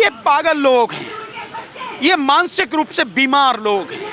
ये पागल लोग हैं, ये मानसिक रूप से बीमार लोग हैं,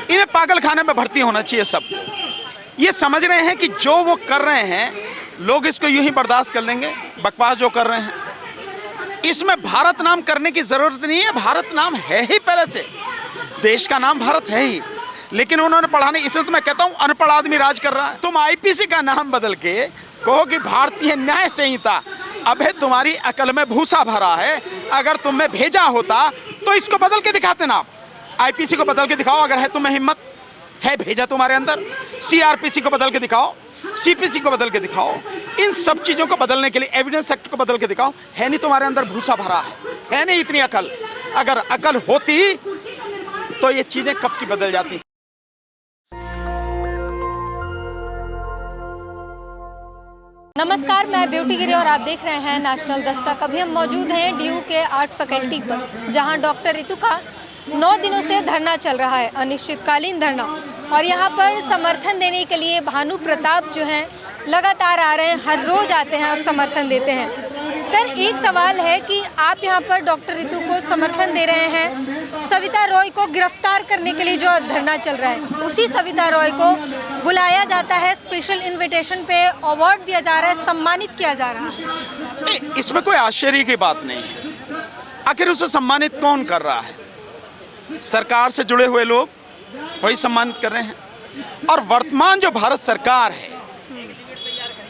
इन्हें पागल खाने में भर्ती होना चाहिए सबको। ये समझ रहे हैं कि जो वो कर रहे हैं लोग इसको यूं ही बर्दाश्त कर लेंगे, बकवास जो कर रहे हैं। इसमें भारत नाम करने की जरूरत नहीं है, भारत नाम है ही पहले से, देश का नाम भारत है ही, लेकिन उन्होंने पढ़ा नहीं। इसलिए तो मैं कहता हूं अनपढ़ आदमी राज कर रहा है। तुम आईपीसी का नाम बदल के कहो कि भारतीय न्याय संहिता, अबे तुम्हारी अकल में भूसा भरा है। अगर तुम्हें भेजा होता तो इसको बदल के दिखाते ना, आईपीसी को बदल के दिखाओ अगर है तुम्हें हिम्मत है, भेजा तुम्हारे अंदर। सीआरपीसी को बदल के दिखाओ, सीपीसी को बदल के दिखाओ, इन सब चीजों को बदलने के लिए एविडेंस एक्ट को बदल के दिखाओ। है नहीं तुम्हारे अंदर भूसा भरा है नहीं इतनी अकल। अगर अकल होती तो ये चीजें कब की बदल जाती। नमस्कार, मैं ब्यूटी गिरी और आप देख रहे हैं नेशनल दस्तक। अभी हम मौजूद हैं डीयू के आर्ट फैकल्टी पर, जहां डॉक्टर रितु का 9 दिनों से धरना चल रहा है, अनिश्चितकालीन धरना। और यहां पर समर्थन देने के लिए भानु प्रताप जो हैं लगातार आ रहे हैं, हर रोज़ आते हैं और समर्थन देते हैं। सर, एक सवाल है कि आप यहां पर डॉक्टर रितु को समर्थन दे रहे हैं, सविता रॉय को गिरफ्तार करने के लिए जो धरना चल रहा है, उसी सविता रॉय को बुलाया जाता है, स्पेशल इनविटेशन पे अवार्ड दिया जा रहा है, सम्मानित किया जा रहा है। नहीं, इसमें कोई आश्चर्य की बात नहीं है। आखिर उसे सम्मानित कौन कर रहा है? सरकार से जुड़े हुए लोग वही सम्मानित कर रहे हैं। और वर्तमान जो भारत सरकार है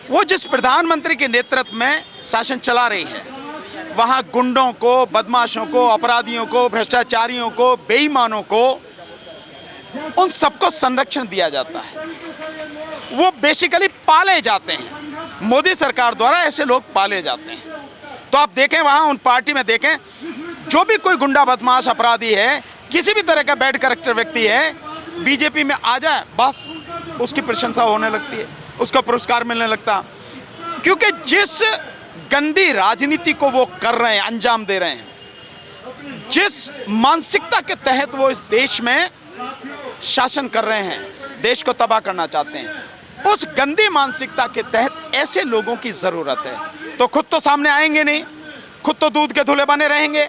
वो जिस प्रधानमंत्री के नेतृत्व में शासन चला रही है, वहाँ गुंडों को, बदमाशों को, अपराधियों को, भ्रष्टाचारियों को, बेईमानों को, उन सबको संरक्षण दिया जाता है। वो बेसिकली पाले जाते हैं, मोदी सरकार द्वारा ऐसे लोग पाले जाते हैं। तो आप देखें वहाँ उन पार्टी में देखें, जो भी कोई गुंडा बदमाश अपराधी है, किसी भी तरह का बैड कैरेक्टर व्यक्ति है, बीजेपी में आ जाए बस उसकी प्रशंसा होने लगती है, उसका पुरस्कार मिलने लगता। क्योंकि जिस गंदी राजनीति को वो कर रहे हैं, अंजाम दे रहे हैं, जिस मानसिकता के तहत वो इस देश में शासन कर रहे हैं, देश को तबाह करना चाहते हैं, उस गंदी मानसिकता के तहत ऐसे लोगों की जरूरत है। तो खुद तो सामने आएंगे नहीं, खुद तो दूध के धुले बने रहेंगे,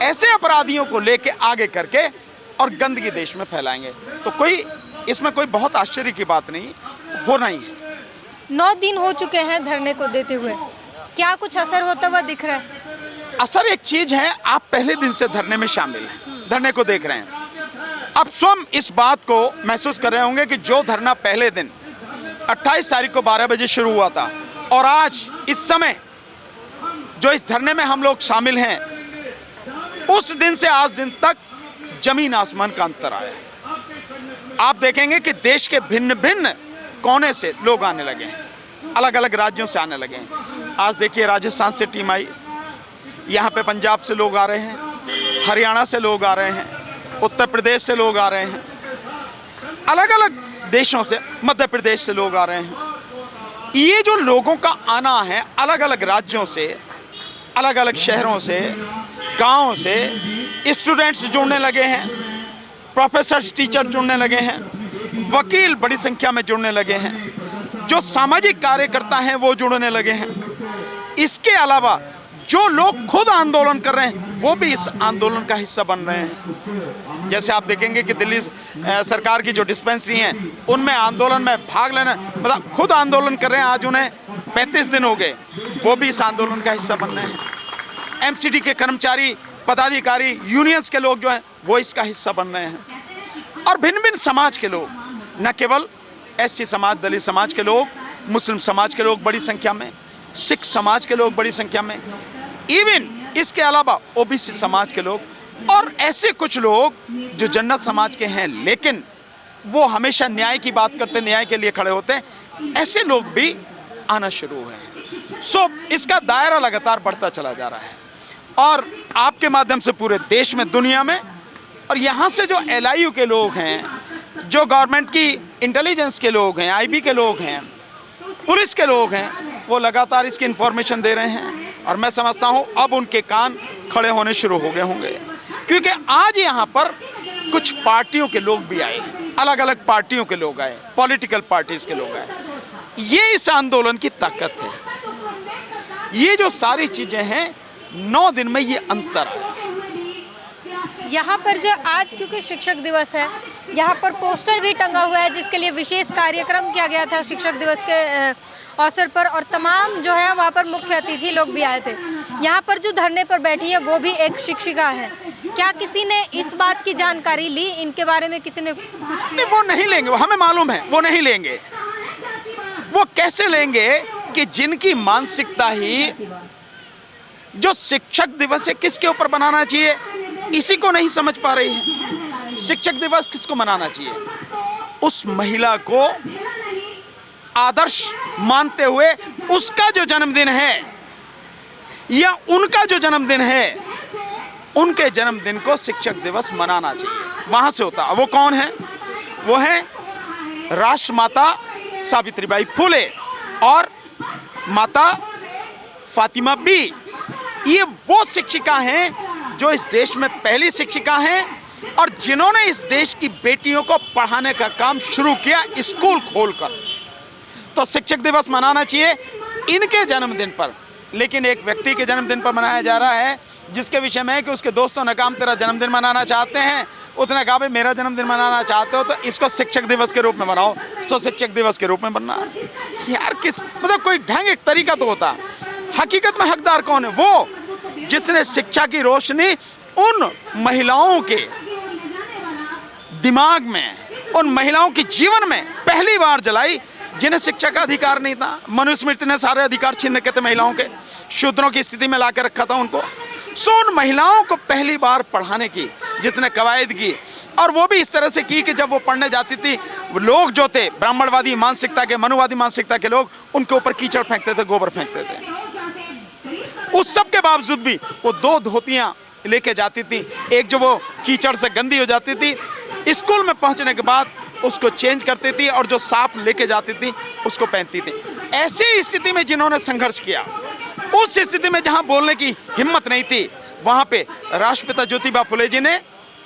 ऐसे अपराधियों को लेके आगे करके और गंदगी देश में फैलाएंगे। तो कोई इसमें कोई बहुत आश्चर्य की बात नहीं, होना ही है। 9 दिन हो चुके हैं धरने को देते हुए, क्या कुछ असर होता हुआ दिख रहा है? असर एक चीज है, आप पहले दिन से धरने में शामिल हैं, धरने को देख रहे हैं, अब स्वयं इस बात को महसूस कर रहे होंगे कि जो धरना पहले दिन 28 तारीख को 12 बजे शुरू हुआ था और आज इस समय जो इस धरने में हम लोग शामिल हैं, उस दिन से आज दिन तक जमीन आसमान का अंतर आया है। आप देखेंगे कि देश के भिन्न भिन्न कोने से लोग आने लगे हैं, अलग अलग राज्यों से आने लगे हैं। आज देखिए राजस्थान से टीम आई, यहाँ पे पंजाब से लोग आ रहे हैं, हरियाणा से लोग आ रहे हैं, उत्तर प्रदेश से लोग आ रहे हैं, अलग अलग देशों से, मध्य प्रदेश से लोग आ रहे हैं। ये जो लोगों का आना है अलग अलग राज्यों से, अलग अलग शहरों से, गाँव से, स्टूडेंट्स जुड़ने लगे हैं, प्रोफेसर्स टीचर जुड़ने लगे हैं, वकील बड़ी संख्या में जुड़ने लगे हैं, जो सामाजिक कार्यकर्ता हैं वो जुड़ने लगे हैं। इसके अलावा जो लोग खुद आंदोलन कर रहे हैं वो भी इस आंदोलन का हिस्सा बन रहे हैं। जैसे आप देखेंगे कि दिल्ली सरकार की जो डिस्पेंसरी हैं उनमें आंदोलन में भाग लेना, मतलब खुद आंदोलन कर रहे हैं, आज उन्हें 35 दिन हो गए, वो भी इस आंदोलन का हिस्सा बन रहे हैं। एमसीडी के कर्मचारी, पदाधिकारी, यूनियंस के लोग जो हैं वो इसका हिस्सा बन रहे हैं। और भिन्न भिन्न समाज के लोग, न केवल एसटी समाज, दलित समाज के लोग, मुस्लिम समाज के लोग बड़ी संख्या में, सिख समाज के लोग बड़ी संख्या में, इवन इसके अलावा ओबीसी समाज के लोग, और ऐसे कुछ लोग जो जन्नत समाज के हैं लेकिन वो हमेशा न्याय की बात करते, न्याय के लिए खड़े होते हैं, ऐसे लोग भी आना शुरू हैं। सो इसका दायरा लगातार बढ़ता चला जा रहा है और आपके माध्यम से पूरे देश में, दुनिया में, और यहाँ से जो LIU के लोग हैं, जो गवर्नमेंट की इंटेलिजेंस के लोग हैं, IB के लोग हैं, पुलिस के लोग हैं, वो लगातार इसकी इन्फॉर्मेशन दे रहे हैं। और मैं समझता हूँ अब उनके कान खड़े होने शुरू हो गए होंगे, क्योंकि आज यहाँ पर कुछ पार्टियों के लोग भी आए, अलग अलग पार्टियों के लोग आए, पॉलिटिकल पार्टीज के लोग आए। ये इस आंदोलन की ताकत है। ये जो सारी चीज़ें हैं 9 दिन में ये अंतर आया। यहाँ पर जो आज क्योंकि शिक्षक दिवस है, यहाँ पर पोस्टर भी टंगा हुआ है जिसके लिए विशेष कार्यक्रम किया गया था शिक्षक दिवस के अवसर पर, और तमाम जो है वहाँ पर मुख्य अतिथि लोग भी आए थे। यहाँ पर जो धरने पर बैठी है वो भी एक शिक्षिका है। क्या किसी ने इस बात की जानकारी ली, इनके बारे में किसी ने कुछ किया? नहीं, वो नहीं लेंगे, वो हमें मालूम है, वो नहीं लेंगे। वो कैसे लेंगे कि जिनकी मानसिकता ही जो शिक्षक दिवस है किसके ऊपर बनाना चाहिए इसी को नहीं समझ पा रही है। शिक्षक दिवस किसको मनाना चाहिए? उस महिला को आदर्श मानते हुए उसका जो जन्मदिन है या उनका जो जन्मदिन है, उनके जन्मदिन को शिक्षक दिवस मनाना चाहिए। वहां से होता। वो कौन है? वो है राष्ट्रमाता सावित्रीबाई फुले और माता फातिमा बी। ये वो शिक्षिका हैं जो इस देश में पहली शिक्षिका हैं और जिन्होंने इस देश की बेटियों को पढ़ाने का काम शुरू किया स्कूल खोलकर। तो शिक्षक दिवस मनाना चाहिए इनके जन्मदिन पर, लेकिन एक व्यक्ति के जन्मदिन पर मनाया जा रहा है जिसके विषय में है कि उसके दोस्तों ने कहा हम तेरा जन्मदिन मनाना चाहते हैं। उसने कहा भाई मेरा जन्मदिन मनाना चाहते हो तो इसको शिक्षक दिवस के रूप में मनाओ। सो शिक्षक दिवस के रूप में बनना यार किस मतलब कोई ढंग एक तरीका तो होता। हकीकत में हकदार कौन है? वो जिसने शिक्षा की रोशनी उन महिलाओं के दिमाग में, उन महिलाओं के जीवन में पहली बार जलाई जिन्हें शिक्षा का अधिकार नहीं था। मनुस्मृति ने सारे अधिकार छीन रखे थे महिलाओं के, शूद्रों की स्थिति में लाकर रखा था उनको। सो उन महिलाओं को पहली बार पढ़ाने की जिसने कवायद की, और वो भी इस तरह से की कि जब वो पढ़ने जाती थी लोग जो थे ब्राह्मणवादी मानसिकता के, मनुवादी मानसिकता के लोग उनके ऊपर कीचड़ फेंकते थे, गोबर फेंकते थे। उस सब के बावजूद भी वो 2 धोतियां लेके जाती थी। एक जो वो कीचड़ से गंदी हो जाती थी, स्कूल में पहुंचने के बाद उसको चेंज करती थी और जो साफ लेके जाती थी उसको पहनती थी। ऐसी स्थिति में जिन्होंने संघर्ष किया, उस स्थिति में जहां बोलने की हिम्मत नहीं थी, वहां पे राष्ट्रपिता ज्योतिबा फुले जी ने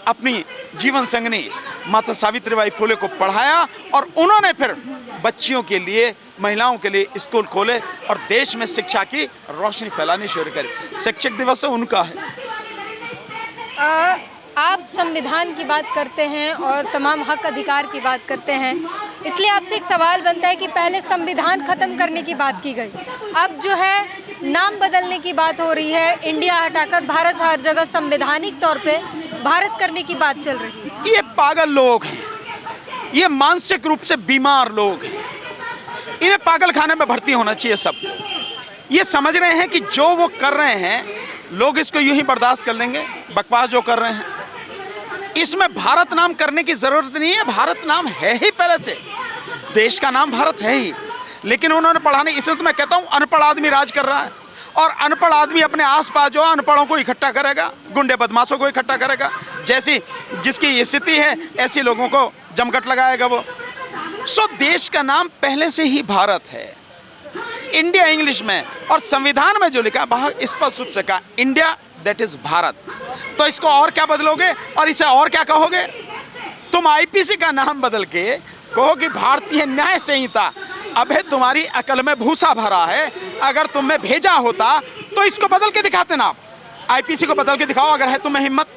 अपनी जीवन संगनी माता सावित्रीबाई फुले को पढ़ाया और उन्होंने फिर बच्चियों के लिए, महिलाओं के लिए स्कूल खोले और देश में शिक्षा की रोशनी फैलानी शुरू करी। शिक्षक दिवस उनका है। आप संविधान की बात करते हैं और तमाम हक अधिकार की बात करते हैं, इसलिए आपसे एक सवाल बनता है कि पहले संविधान खत्म करने की बात की गई, अब जो है नाम बदलने की बात हो रही है, इंडिया हटाकर भारत हर जगह संवैधानिक तौर पे भारत करने की बात चल रही है। ये पागल लोग हैं, ये मानसिक रूप से बीमार लोग हैं, इन्हें पागल खाने में भर्ती होना चाहिए सबको। ये समझ रहे हैं कि जो वो कर रहे हैं लोग इसको यूं ही बर्दाश्त कर लेंगे, बकवास जो कर रहे हैं। इसमें भारत नाम करने की जरूरत नहीं है, भारत नाम है ही पहले से, देश का नाम भारत है ही, लेकिन उन्होंने पढ़ा नहीं। इसलिए तो मैं कहता हूं अनपढ़ आदमी राज कर रहा है और अनपढ़ आदमी अपने आसपास जो अनपढ़ों को इकट्ठा करेगा, गुंडे बदमाशों को इकट्ठा करेगा, जैसी जिसकी स्थिति है ऐसी लोगों को जमघट लगाएगा वो। सो देश का नाम पहले से ही भारत है, इंडिया इंग्लिश में, और संविधान में जो लिखा है स्पष्ट रूप से कहा इंडिया दैट इज भारत। तो इसको और क्या बदलोगे और इसे और क्या कहोगे? तुम आईपीसी का नाम बदल के कहो कि भारतीय न्याय संहिता। अबे तुम्हारी अकल में भूसा भरा है, अगर तुम में भेजा होता तो इसको बदल के दिखाते ना। आईपीसी को बदल के दिखाओ अगर है तुम्हें हिम्मत,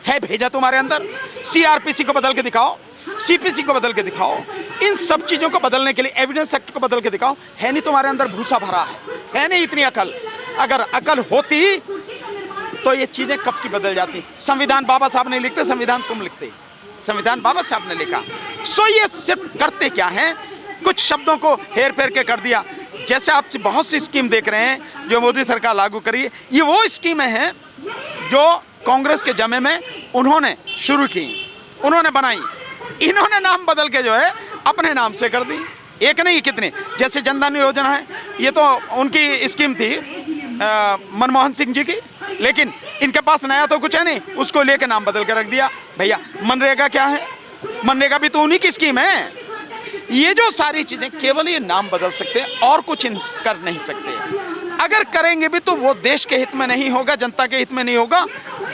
है भेजा तुम्हारे अंदर। सीआरपीसी को बदल के दिखाओ, सीपीसी को बदल के दिखाओ, इन सब चीजों को बदलने के लिए एविडेंस एक्ट को बदल के दिखाओ। है नहीं तुम्हारे अंदर भूसा भरा है नहीं इतनी अकल। अगर अकल होती तो ये चीजें कब की बदल जाती। संविधान बाबा साहब नहीं लिखते, संविधान तुम लिखते, संविधान बाबा साहब ने लिखा। सो ये सिर्फ करते क्या हैं, कुछ शब्दों को हेर फेर के कर दिया। जैसे आप बहुत सी स्कीम देख रहे हैं जो मोदी सरकार लागू करी, ये वो स्कीमें हैं जो कांग्रेस के जमे में उन्होंने शुरू की, उन्होंने बनाई, इन्होंने नाम बदल के जो है अपने नाम से कर दी। एक नहीं कितनी, जैसे जनधन योजना है, ये तो उनकी स्कीम थी मनमोहन सिंह जी की, लेकिन इनके पास नया तो कुछ है नहीं, उसको लेके नाम बदल के रख दिया। भैया मनरेगा क्या है? मनरेगा भी तो उन्हीं की स्कीम है। ये जो सारी चीजें केवल ये नाम बदल सकते हैं और कुछ कर नहीं सकते। अगर करेंगे भी तो वो देश के हित में नहीं होगा, जनता के हित में नहीं होगा,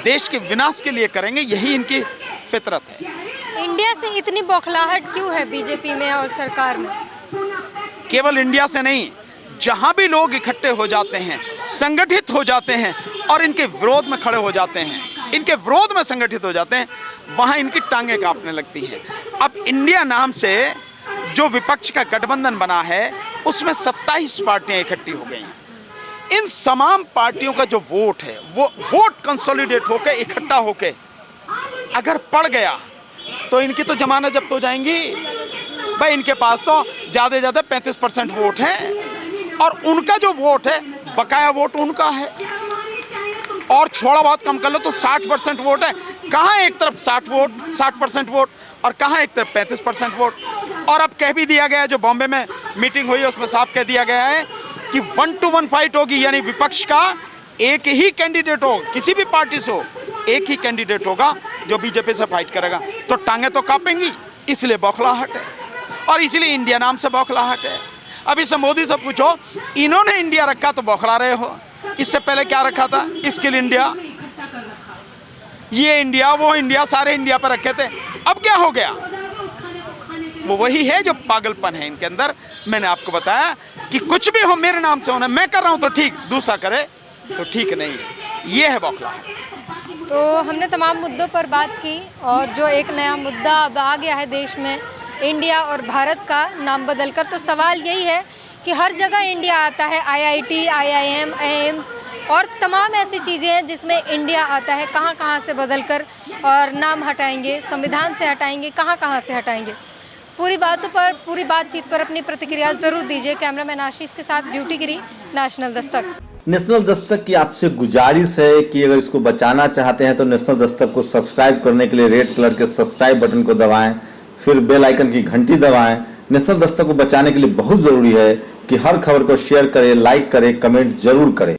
देश के विनाश के लिए करेंगे, यही इनकी फितरत है। इंडिया से इतनी बौखलाहट क्यों है बीजेपी में और सरकार में? केवल इंडिया से नहीं, जहां भी लोग इकट्ठे हो जाते हैं, संगठित हो जाते हैं और इनके विरोध में खड़े हो जाते हैं, इनके विरोध में संगठित हो जाते हैं, वहां इनकी टांगें कांपने लगती हैं। अब इंडिया नाम से जो विपक्ष का गठबंधन बना है उसमें 27 पार्टियां इकट्ठी हो गई हैं। इन तमाम पार्टियों का जो वोट है वो वोट कंसोलिडेट होकर इकट्ठा होकर अगर पड़ गया तो इनकी तो जमानत जब्त हो जाएंगी। भाई इनके पास तो ज़्यादा से ज़्यादा 35% वोट है और उनका जो वोट है बकाया वोट उनका है, और थोड़ा बहुत कम कर लो तो 60% वोट है। कहाँ एक तरफ 60% वोट और कहाँ एक तरफ 35% वोट। और अब कह भी दिया गया है, जो बॉम्बे में मीटिंग हुई है उसमें साफ कह दिया गया है कि 1 to 1 फाइट होगी, यानी विपक्ष का एक ही कैंडिडेट हो, किसी भी पार्टी से हो, एक ही कैंडिडेट होगा जो बीजेपी से फाइट करेगा। तो टांगे तो कांपेंगी, इसलिए बौखलाहट है और इसीलिए इंडिया नाम से बौखलाहट है। अब इसे मोदी से पूछो, इन्होंने इंडिया रखा तो बौखला रहे हो, इससे पहले क्या रखा था? स्किल इंडिया, ये इंडिया वो इंडिया, सारे इंडिया पर रखे थे। अब क्या हो गया? वो वही है जो पागलपन है इनके अंदर। मैंने आपको बताया कि कुछ भी हो मेरे नाम से होना, मैं कर रहा हूं तो ठीक, दूसरा करे तो ठीक नहीं है। ये है बौखलाहट। तो हमने तमाम मुद्दों पर बात की और जो एक नया मुद्दा अब आ गया है देश में, इंडिया और भारत का नाम बदलकर, तो सवाल यही है कि हर जगह इंडिया आता है, IIT, IIM, एम्स और तमाम ऐसी चीज़ें हैं जिसमें इंडिया आता है। कहाँ कहाँ से बदलकर और नाम हटाएंगे, संविधान से हटाएंगे, कहाँ कहाँ से हटाएंगे। पूरी बातचीत पर अपनी प्रतिक्रिया ज़रूर दीजिए। कैमरामैन आशीष के साथ ब्यूटी गिरी, नेशनल दस्तक। नेशनल दस्तक की आपसे गुजारिश है कि अगर इसको बचाना चाहते हैं तो नेशनल दस्तक को सब्सक्राइब करने के लिए रेड कलर के सब्सक्राइब बटन को दबाएं, फिर बेल आइकन की घंटी दबाएं। नेशनल दस्तक को बचाने के लिए बहुत जरूरी है कि हर खबर को शेयर करें, लाइक करें, कमेंट जरूर करें।